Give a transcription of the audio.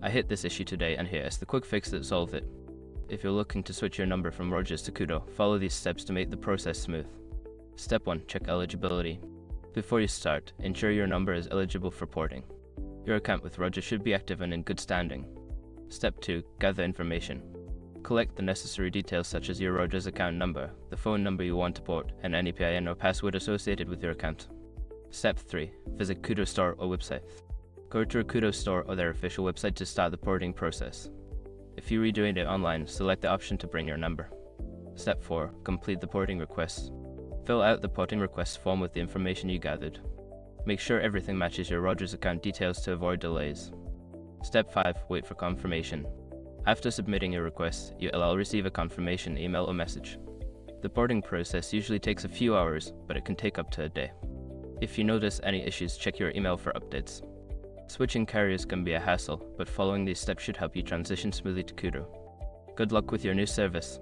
I hit this issue today and here is the quick fix that solved it. If you're looking to switch your number from Rogers to Koodo, follow these steps to make the process smooth. Step 1. Check eligibility. Before you start, ensure your number is eligible for porting. Your account with Rogers should be active and in good standing. Step 2. Gather information. Collect the necessary details such as your Rogers account number, the phone number you want to port, and any PIN or password associated with your account. Step 3. Visit Koodo store or website. Go to a Koodo store or their official website to start the porting process. If you're redoing it online, select the option to bring your number. Step 4. Complete the porting request. Fill out the porting request form with the information you gathered. Make sure everything matches your Rogers account details to avoid delays. Step 5. Wait for confirmation. After submitting your request, you'll receive a confirmation email or message. The porting process usually takes a few hours, but it can take up to a day. If you notice any issues, check your email for updates. Switching carriers can be a hassle, but following these steps should help you transition smoothly to Koodo. Good luck with your new service.